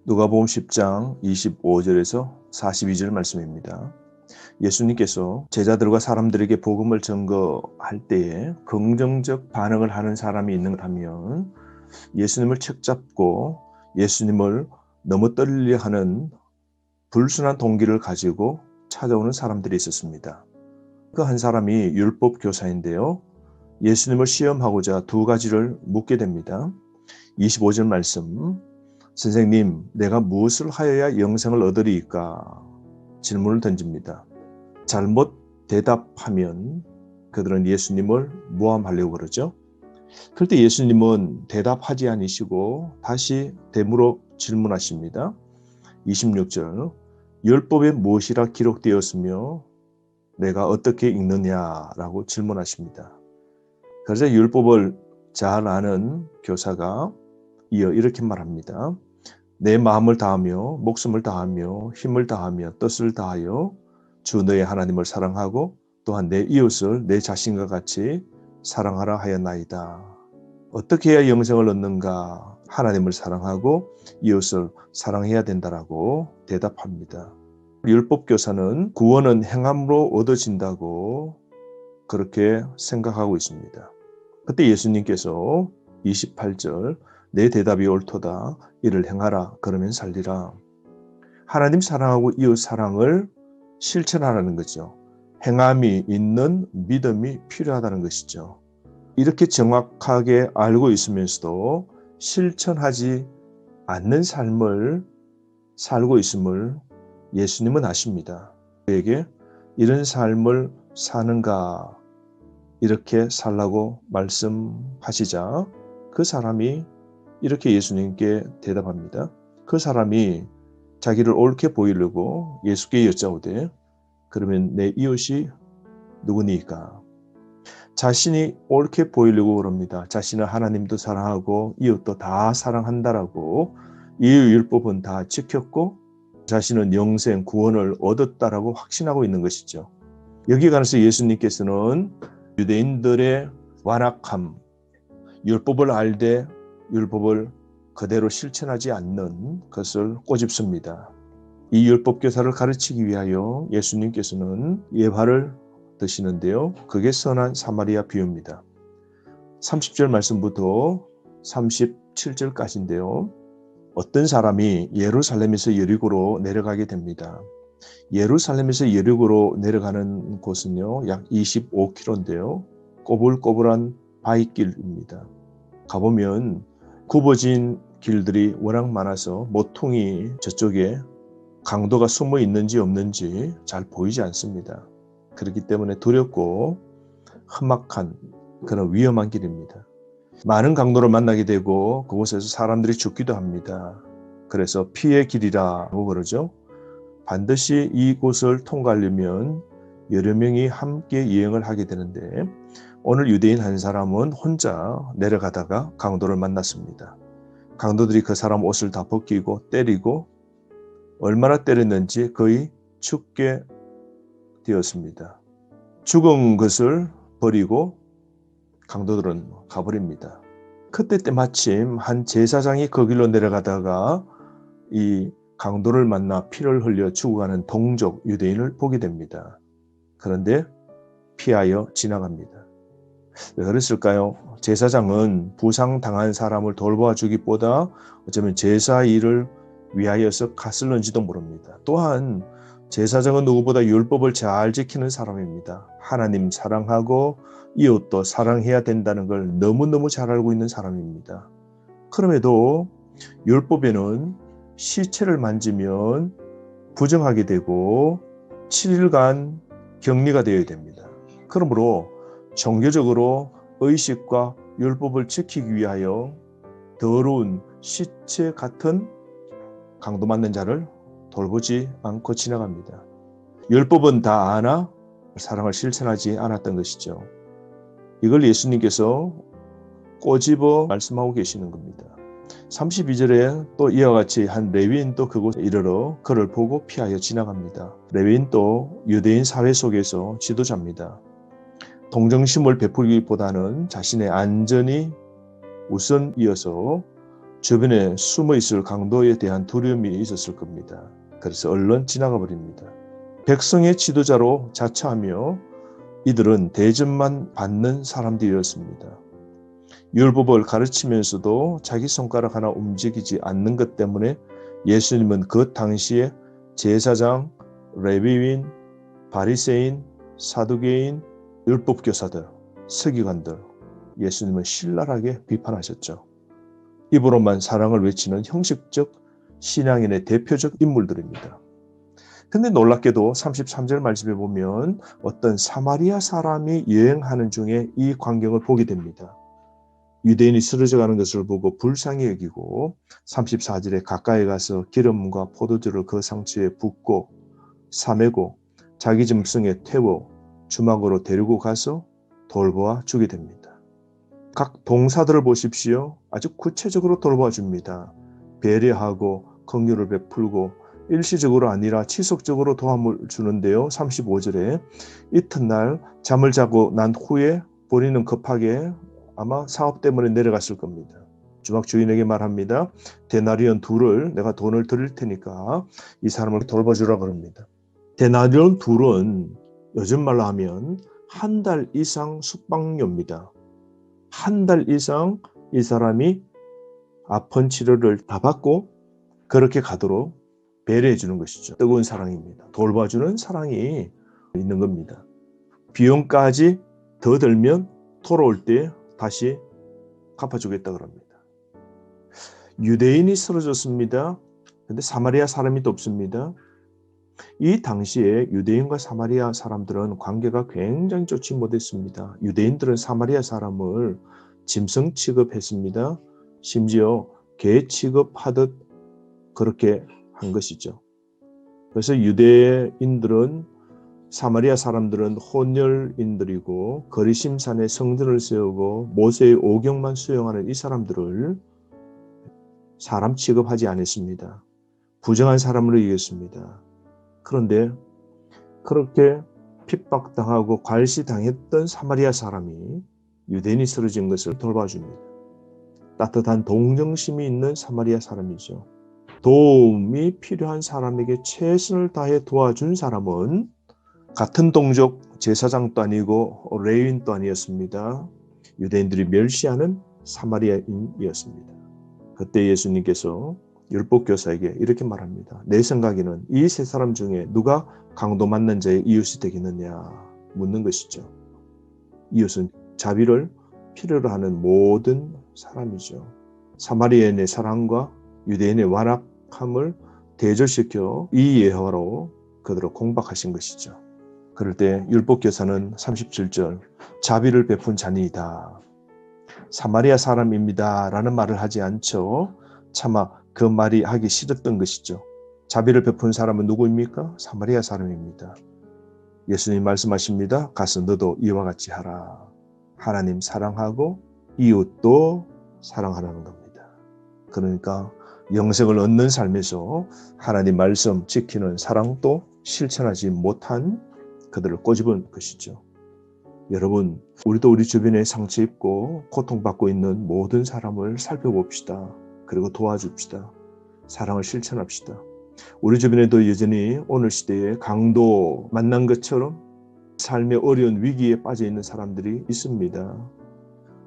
누가복음 10장 25절에서 42절 말씀입니다. 예수님께서 제자들과 사람들에게 복음을 증거할 때에 긍정적 반응을 하는 사람이 있는다면 예수님을 책잡고 예수님을 너무 떨리려 하는 불순한 동기를 가지고 찾아오는 사람들이 있었습니다. 그 한 사람이 율법 교사인데요. 예수님을 시험하고자 두 가지를 묻게 됩니다. 25절 말씀, 선생님, 내가 무엇을 하여야 영생을 얻으리이까? 질문을 던집니다. 잘못 대답하면 그들은 예수님을 모함하려고 그러죠. 그럴 때 예수님은 대답하지 않으시고 다시 되물어 질문하십니다. 26절, 율법에 무엇이라 기록되었으며 내가 어떻게 읽느냐라고 질문하십니다. 그래서 율법을 잘 아는 교사가 이어 이렇게 말합니다. 내 마음을 다하며 목숨을 다하며 힘을 다하며 뜻을 다하여 주 너의 하나님을 사랑하고 또한 내 이웃을 내 자신과 같이 사랑하라 하였나이다. 어떻게 해야 영생을 얻는가? 하나님을 사랑하고 이웃을 사랑해야 된다라고 대답합니다. 율법 교사는 구원은 행함으로 얻어진다고 그렇게 생각하고 있습니다. 그때 예수님께서 28절 내 대답이 옳도다. 이를 행하라. 그러면 살리라. 하나님 사랑하고 이웃 사랑을 실천하라는 거죠. 행함이 있는 믿음이 필요하다는 것이죠. 이렇게 정확하게 알고 있으면서도 실천하지 않는 삶을 살고 있음을 예수님은 아십니다. 그에게 이런 삶을 사는가 이렇게 살라고 말씀하시자 그 사람이 이렇게 예수님께 대답합니다. 그 사람이 자기를 옳게 보이려고 예수께 여짜오되 그러면 내 이웃이 누구니까? 자신이 옳게 보이려고 그럽니다. 자신은 하나님도 사랑하고 이웃도 다 사랑한다라고 이 율법은 다 지켰고 자신은 영생 구원을 얻었다라고 확신하고 있는 것이죠. 여기 관해서 예수님께서는 유대인들의 완악함, 율법을 알되 율법을 그대로 실천하지 않는 것을 꼬집습니다. 이 율법 교사를 가르치기 위하여 예수님께서는 예화를 드시는데요. 그게 선한 사마리아 비유입니다. 30절 말씀부터 37절까지인데요. 어떤 사람이 예루살렘에서 여리고로 내려가게 됩니다. 예루살렘에서 여리고로 내려가는 곳은요. 약 25km인데요. 꼬불꼬불한 바위길입니다. 가보면 굽어진 길들이 워낙 많아서 모퉁이 저쪽에 강도가 숨어 있는지 없는지 잘 보이지 않습니다. 그렇기 때문에 두렵고 험악한 그런 위험한 길입니다. 많은 강도를 만나게 되고 그곳에서 사람들이 죽기도 합니다. 그래서 피의 길이라고 그러죠. 반드시 이곳을 통과하려면 여러 명이 함께 여행을 하게 되는데 오늘 유대인 한 사람은 혼자 내려가다가 강도를 만났습니다. 강도들이 그 사람 옷을 다 벗기고 때리고 얼마나 때렸는지 거의 죽게 되었습니다. 죽은 것을 버리고 강도들은 가버립니다. 그때 마침 한 제사장이 그 길로 내려가다가 이 강도를 만나 피를 흘려 죽어가는 동족 유대인을 보게 됩니다. 그런데 피하여 지나갑니다. 왜 그랬을까요? 제사장은 부상당한 사람을 돌봐주기보다 어쩌면 제사 일을 위하여서 갔을는지도 모릅니다. 또한 제사장은 누구보다 율법을 잘 지키는 사람입니다. 하나님 사랑하고 이웃도 사랑해야 된다는 걸 너무너무 잘 알고 있는 사람입니다. 그럼에도 율법에는 시체를 만지면 부정하게 되고 7일간 격리가 되어야 됩니다. 그러므로 종교적으로 의식과 율법을 지키기 위하여 더러운 시체 같은 강도 맞는 자를 돌보지 않고 지나갑니다. 율법은 다 아나 사랑을 실천하지 않았던 것이죠. 이걸 예수님께서 꼬집어 말씀하고 계시는 겁니다. 32절에 또 이와 같이 한 레위인도 그곳에 이르러 그를 보고 피하여 지나갑니다. 레위인도 유대인 사회 속에서 지도자입니다. 동정심을 베풀기보다는 자신의 안전이 우선이어서 주변에 숨어 있을 강도에 대한 두려움이 있었을 겁니다. 그래서 얼른 지나가 버립니다. 백성의 지도자로 자처하며 이들은 대접만 받는 사람들이었습니다. 율법을 가르치면서도 자기 손가락 하나 움직이지 않는 것 때문에 예수님은 그 당시에 제사장, 레위인, 바리새인, 사두개인, 율법교사들, 서기관들 예수님은 신랄하게 비판하셨죠. 입으로만 사랑을 외치는 형식적 신앙인의 대표적 인물들입니다. 근데 놀랍게도 33절 말씀에 보면 어떤 사마리아 사람이 여행하는 중에 이 광경을 보게 됩니다. 유대인이 쓰러져가는 것을 보고 불쌍히 여기고 34절에 가까이 가서 기름과 포도주를 그 상처에 붓고 사매고 자기 짐승에 태워 주막으로 데리고 가서 돌보아 주게 됩니다. 각 동사들을 보십시오. 아주 구체적으로 돌보아 줍니다. 배려하고 긍휼을 베풀고 일시적으로 아니라 지속적으로 도움을 주는데요. 35절에 이튿날 잠을 자고 난 후에 본인은 급하게 아마 사업 때문에 내려갔을 겁니다. 주막 주인에게 말합니다. 데나리온 둘을 내가 돈을 드릴 테니까 이 사람을 돌봐주라 그럽니다. 데나리온 둘은 요즘 말로 하면 한 달 이상 숙박료입니다. 한 달 이상 이 사람이 아픈 치료를 다 받고 그렇게 가도록 배려해 주는 것이죠. 뜨거운 사랑입니다. 돌봐주는 사랑이 있는 겁니다. 비용까지 더 들면 돌아올 때 다시 갚아주겠다 그럽니다. 유대인이 쓰러졌습니다. 그런데 사마리아 사람이 또 없습니다. 이 당시에 유대인과 사마리아 사람들은 관계가 굉장히 좋지 못했습니다. 유대인들은 사마리아 사람을 짐승 취급했습니다. 심지어 개 취급하듯 그렇게 한 것이죠. 그래서 유대인들은 사마리아 사람들은 혼혈인들이고 거리심산에 성전을 세우고 모세의 오경만 수용하는 이 사람들을 사람 취급하지 않았습니다. 부정한 사람으로 여겼습니다. 그런데 그렇게 핍박당하고 괄시당했던 사마리아 사람이 유대인이 쓰러진 것을 돌봐줍니다. 따뜻한 동정심이 있는 사마리아 사람이죠. 도움이 필요한 사람에게 최선을 다해 도와준 사람은 같은 동족 제사장도 아니고 레위인도 아니었습니다. 유대인들이 멸시하는 사마리아인이었습니다. 그때 예수님께서 율법교사에게 이렇게 말합니다. 내 생각에는 이 세 사람 중에 누가 강도 맞는 자의 이웃이 되겠느냐 묻는 것이죠. 이웃은 자비를 필요로 하는 모든 사람이죠. 사마리아인의 사랑과 유대인의 완악함을 대조시켜 이 예화로 그들을 공박하신 것이죠. 그럴 때 율법교사는 37절 자비를 베푼 자니이다. 사마리아 사람입니다 라는 말을 하지 않죠. 차마 그 말이 하기 싫었던 것이죠. 자비를 베푼 사람은 누구입니까? 사마리아 사람입니다. 예수님 말씀하십니다. 가서 너도 이와 같이 하라. 하나님 사랑하고 이웃도 사랑하라는 겁니다. 그러니까 영생을 얻는 삶에서 하나님 말씀 지키는 사랑도 실천하지 못한 그들을 꼬집은 것이죠. 여러분, 우리도 우리 주변에 상처 입고 고통받고 있는 모든 사람을 살펴봅시다. 그리고 도와줍시다. 사랑을 실천합시다. 우리 주변에도 여전히 오늘 시대에 강도 만난 것처럼 삶의 어려운 위기에 빠져 있는 사람들이 있습니다.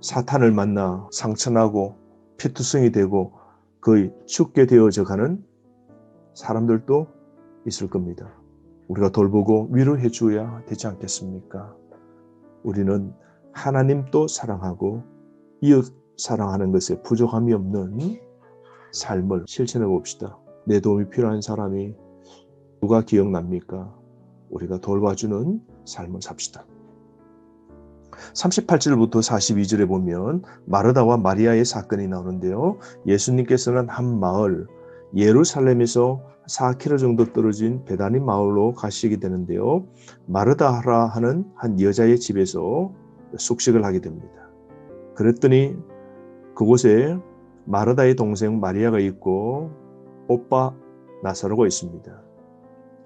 사탄을 만나 상처나고 피투성이 되고 거의 죽게 되어져 가는 사람들도 있을 겁니다. 우리가 돌보고 위로해 줘야 되지 않겠습니까? 우리는 하나님도 사랑하고 이웃 사랑하는 것에 부족함이 없는 삶을 실천해 봅시다. 내 도움이 필요한 사람이 누가 기억납니까? 우리가 돌봐주는 삶을 삽시다. 38절부터 42절에 보면 마르다와 마리아의 사건이 나오는데요. 예수님께서는 한 마을 예루살렘에서 4km 정도 떨어진 베다니 마을로 가시게 되는데요. 마르다라 하는 한 여자의 집에서 숙식을 하게 됩니다. 그랬더니 그곳에 마르다의 동생 마리아가 있고 오빠 나사로가 있습니다.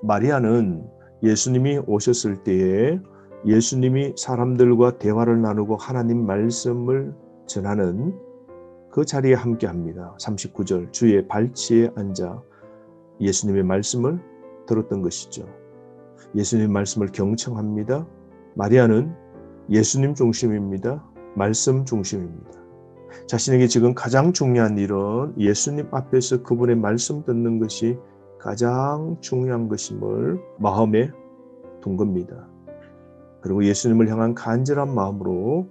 마리아는 예수님이 오셨을 때에 예수님이 사람들과 대화를 나누고 하나님 말씀을 전하는 그 자리에 함께합니다. 39절 주의 발치에 앉아 예수님의 말씀을 들었던 것이죠. 예수님의 말씀을 경청합니다. 마리아는 예수님 중심입니다. 말씀 중심입니다. 자신에게 지금 가장 중요한 일은 예수님 앞에서 그분의 말씀 듣는 것이 가장 중요한 것임을 마음에 둔 겁니다. 그리고 예수님을 향한 간절한 마음으로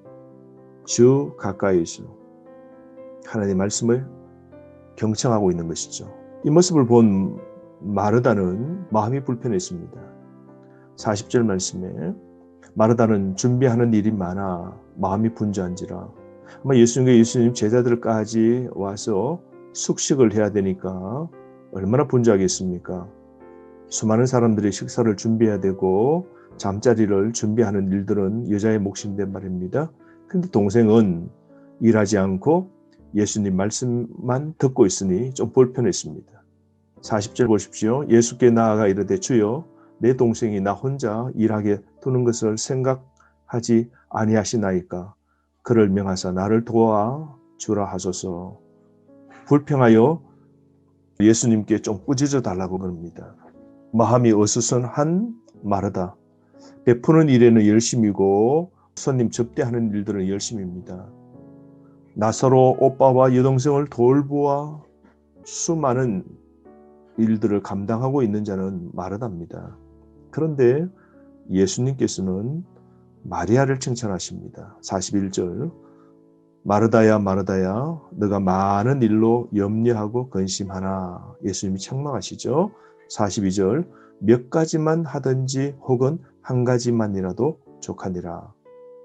주 가까이에서 하나님의 말씀을 경청하고 있는 것이죠. 이 모습을 본 마르다는 마음이 불편했습니다. 40절 말씀에 마르다는 준비하는 일이 많아 마음이 분주한지라. 아마 예수님 제자들까지 와서 숙식을 해야 되니까 얼마나 분주하겠습니까? 수많은 사람들이 식사를 준비해야 되고 잠자리를 준비하는 일들은 여자의 몫인데 말입니다. 근데 동생은 일하지 않고 예수님 말씀만 듣고 있으니 좀 불편했습니다. 40절 보십시오. 예수께 나아가 이르되 주여 내 동생이 나 혼자 일하게 두는 것을 생각하지 아니하시나이까. 그를 명하사 나를 도와주라 하소서. 불평하여 예수님께 좀 꾸짖어 달라고 그럽니다. 마음이 어수선한 마르다. 베푸는 일에는 열심이고 손님 접대하는 일들은 열심입니다. 나사로 오빠와 여동생을 돌보아 수많은 일들을 감당하고 있는 자는 마르다입니다. 그런데 예수님께서는 마리아를 칭찬하십니다. 41절 마르다야 마르다야 너가 많은 일로 염려하고 근심하나. 예수님이 책망하시죠. 42절 몇 가지만 하든지 혹은 한 가지만이라도 족하니라.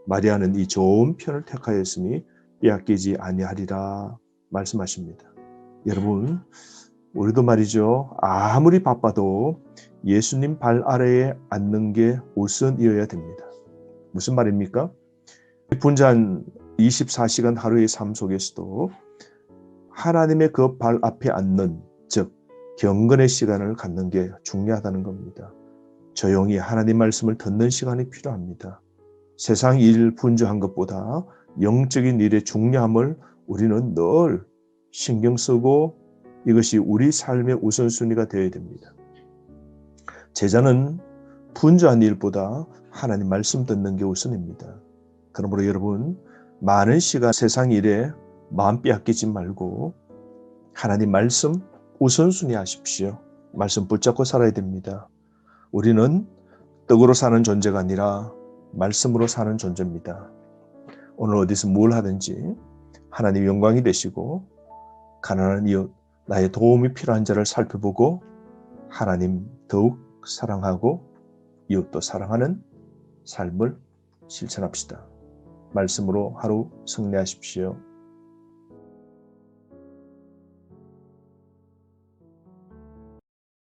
마리아는 이 좋은 편을 택하였으니 빼앗기지 아니하리라 말씀하십니다. 여러분 우리도 말이죠. 아무리 바빠도 예수님 발 아래에 앉는 게 우선이어야 됩니다. 무슨 말입니까? 분주한 24시간 하루의 삶 속에서도 하나님의 그 발 앞에 앉는, 즉 경건의 시간을 갖는 게 중요하다는 겁니다. 조용히 하나님 말씀을 듣는 시간이 필요합니다. 세상 일 분주한 것보다 영적인 일의 중요함을 우리는 늘 신경 쓰고 이것이 우리 삶의 우선순위가 되어야 됩니다. 제자는 분주한 일보다 하나님 말씀 듣는 게 우선입니다. 그러므로 여러분 많은 시간 세상 일에 마음 빼앗기지 말고 하나님 말씀 우선순위 하십시오. 말씀 붙잡고 살아야 됩니다. 우리는 떡으로 사는 존재가 아니라 말씀으로 사는 존재입니다. 오늘 어디서 뭘 하든지 하나님 영광이 되시고 가난한 이웃, 나의 도움이 필요한 자를 살펴보고 하나님 더욱 사랑하고 이웃도 사랑하는 삶을 실천합시다. 말씀으로 하루 승리하십시오.